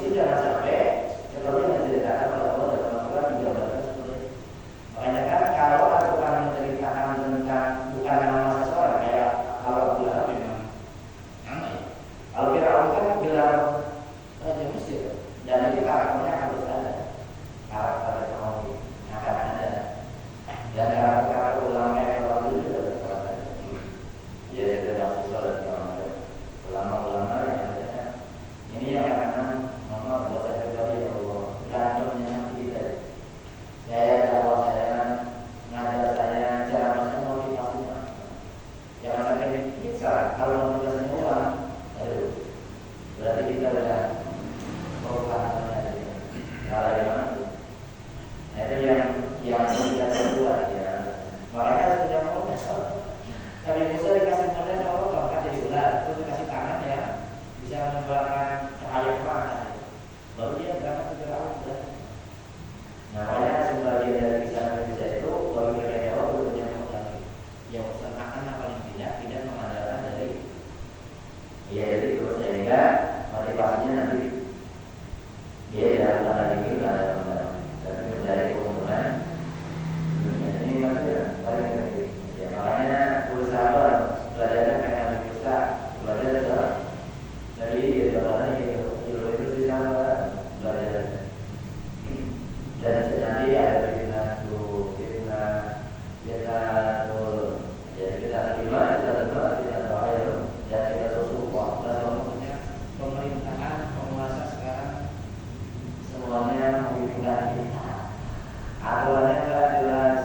itu jangan sampai sebelumnya menceritakan pada Allah dan Al-Quran menjabarkan seperti itu. Makanya kan kalau Al-Quran menceritakan tentang bukan nama seseorang kayak kalau Abu Lahab memang nama ya. Kalau Fir'aun kan gelar Raja Mesir dan itu karakternya harus ada, karakter ekonomi akan ada, dan karakter ulama ekonomi itu juga ada. Ya sudah mahasiswa dan kawan-kawan ulama-ulama yang ada. Ini yang akan mama buat saya pribadi ya Allah. Gantumnya kita. Saya dakwah saya ngajar saya cara masuk motivasinya. Jangan sampai bisa kalau motivasinya ulang, aduh, berarti kita udah perubahannya kalau yang mana? Nah itu yang kita buat ya. Makanya sudah mau besok. Tapi Musa dikasih modal sama Allah kalau kasih ular, terus dikasih tangan ya bisa mengeluarkan cahaya terang. Baru dia berangkat ke Firaun sudah. Nah, makanya sebagian dari kisah itu baru mereka jawab berikutnya modal. Yang usahakan paling tidak mengandalkan dari ya jadi terus sehingga motivasinya nanti dia tidak akan lagi ke dalam tapi mencari keuntungan dunia ini masih paling penting. Ya makanya berusaha belajarnya kayak bisa belajar dari bagaimana ilmu itu bisa belajar dan nanti ada kita tuh kita tuh ya kita terima kita doa dan kita support dan pemerintahan penguasa sekarang semuanya membutuhkan kita aturannya tidak jelas.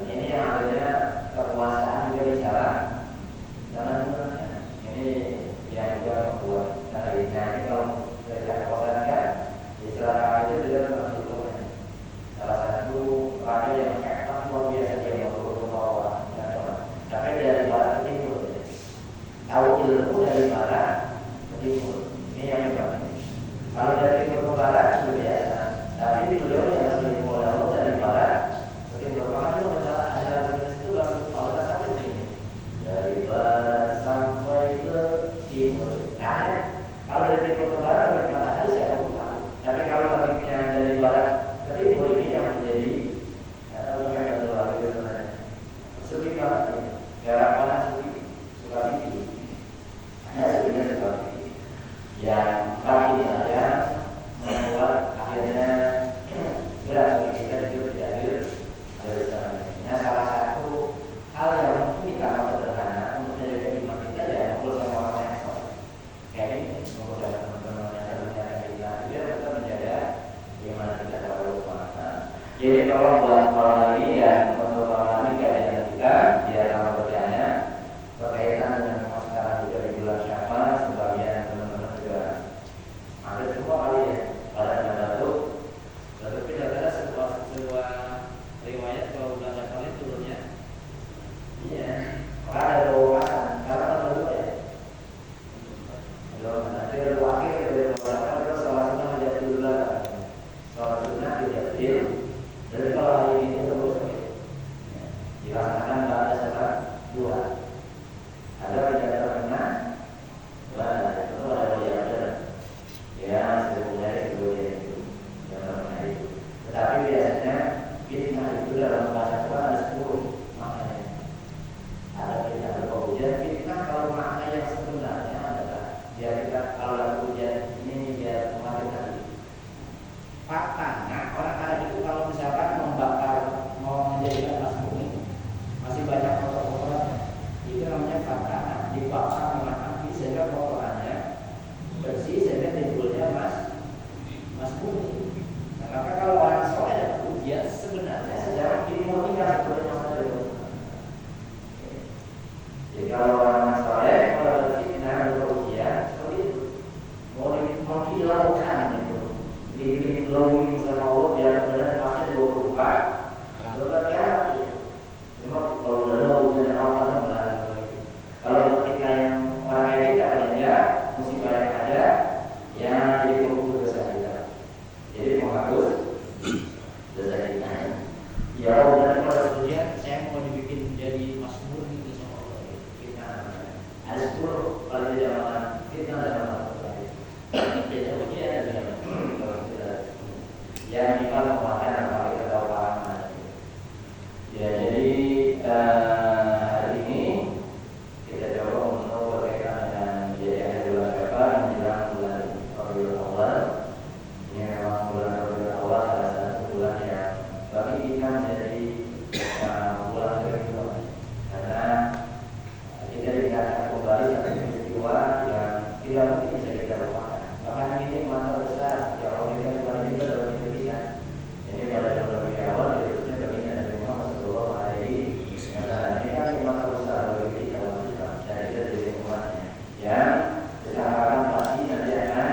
Ini yang akhirnya kekuasaan juga bicara jangan ini yang juga membuat akhirnya ini kalau kerja kekuasaan kan istilah itu juga termasuk salah satu raja yang sangat luar biasa dia membawa tapi dari barat ke timur tahu ilmu dari barat ke timur ini yang hebat. Kalau dari timur ke barat itu biasa tapi beliau yang lebih modal dari barat ke timur karena itu ada itu baru kalau satu ini dari barat sampai ke timur. Nah, kalau dari timur ke barat bagaimana harus saya lupa. Tapi kalau yang dari barat ke timur ini yang menjadi sulit banget ya. Daerah mana suka tinggi. Hanya sebenarnya seperti yang kaki saja membuat akhirnya berat bagi kita hidup diambil dari sana. Nah, salah satu hal yang mungkin kita akan sederhana untuk menjaga iman kita ya mengumpul sama orang yang soleh. Kayak ini mengumpul sama teman-teman yang terlihat kita biar kita menjaga iman kita terlalu kuat. Jadi tolong buat orang lagi dan untuk orang lagi keadaan kita biar sama bertanya berkaitan dengan sekarang juga di bulan Syawal sebagian teman-teman juga ada semua kali ya pada Batuk tidak ada sebuah riwayat kalau bulan Syawal itu turunnya iya ada doa karena ada ya doa nanti ada wakil dari beberapa terus salah satu menjadi dulu salah satunya tidak adil. Jadi kalau hari ini Ya minimal penguatan apa kita tahu paham. Ya jadi hari ini kita coba untuk berkaitan dengan menjadi akhir bulan Syawal menjelang bulan Rabiul Awal. Ini memang bulan Rabiul Awal salah satu bulan yang bagi kita menjadi bulan kedua, karena kita dikatakan kembali satu peristiwa yang tidak mungkin bisa kita lupakan. Bahkan ini masa besar yang Allah berikan kepada kita dalam hidup kita. Ini pada bulan Rabiul Awal khususnya baginda Nabi Muhammad Sallallahu Alaihi Wasallam. Ini kan masa besar bagi kita dan kita jadi umatnya. Yang sekarang pasti nanti akan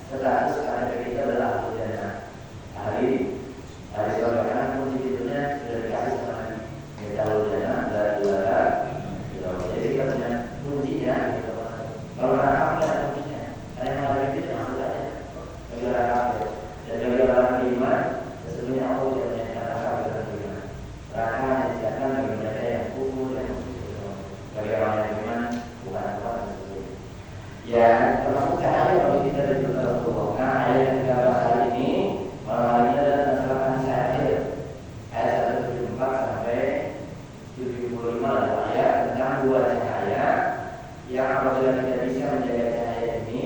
status karena kita adalah jannah. Hari sekarang pun tidurnya sudah dikasih sama kita jannah dan juara. Jadi kita punya kuncinya. Kalau orang tidak ada kuncinya, karena yang ada itu masuk aja. Bagi orang kafir dan bagi orang beriman, sesungguhnya Allah tidak menyatakan kafir dan beriman. Neraka hanya disediakan bagi mereka yang kufur dan musyrik. Bagi orang yang beriman bukan apa dan sebagainya. Ya, termasuk cahaya bagi kita di dunia Rasulullah. Nah, ayat yang kita bahas hari ini, malam hari ini adalah masalah kasih akhir. Ayat 174 sampai 75 adalah ayat tentang dua cahaya yang apabila kita bisa menjaga cahaya ini,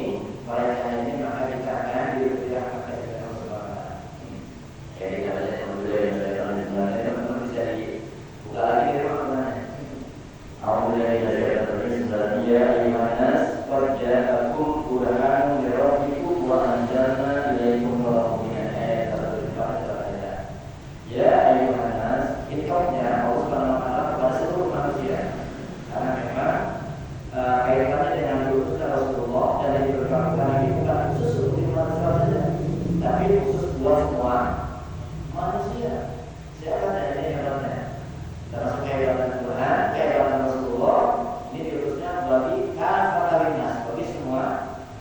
oleh cahaya ini maka kita akan dirupiah pakai dengan Allah. Jadi kita baca yang mulia yang saya tahu di sebelah ini, teman-teman bisa dibuka lagi di rumah. Alhamdulillah dari sebelah dia imanas waja'akum Qur'an mirabbikum wa anjalna ilaikum rahminan ayat 144. Ya ayuhan nas, hikmahnya Allah Subhanahu wa taala kepada seluruh manusia. Karena memang kaitannya dengan diutusnya Rasulullah dan diberkakan ini bukan khusus untuk manusia saja, tapi khusus buat semua manusia. Siapa saja yang dalamnya? Termasuk kaitan Tuhan, kaitan Rasulullah. Ini diutusnya bagi kafatan nas, bagi semua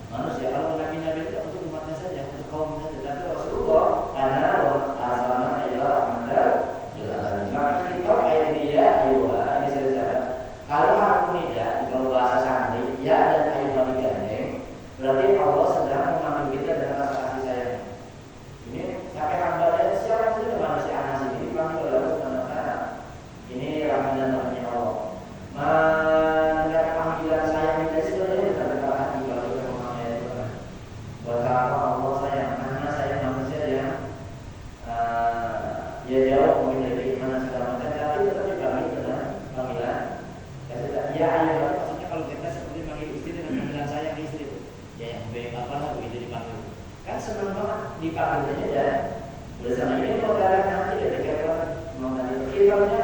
manusia. Kalau nabi-nabi itu untuk umatnya saja, untuk kaumnya saja. Tapi Rasulullah karena asalnya adalah rahmatan lil alamin. Maka kita ayat dia ini saya kalau aku tidak kalau bahasa santri ya dan ayu bagi gandeng, berarti Allah sedang memanggil kita dengan rasa kasih sayang. Ini sampai hamba dan siapa saja manusia anak sini dipanggil oleh Allah Subhanahu wa taala. Ini rahmat dan rahmatnya Allah. Mendengar panggilan sayang kita sebenarnya bukan berkata hati kalau kita memahami ayat Tuhan. Betapa Allah sayang, karena sayang manusia yang ya jauh mungkin dari iman segala macam, tapi tetap dipanggil dengan panggilan. Ya ayah, maksudnya kalau kita seperti panggil istri dengan panggilan sayang istri itu, ya yang baik apa lah begitu dipanggil. Kan senang banget dipanggilnya ya. Bersama ini mau darah nanti dari kata mau tadi. Kitabnya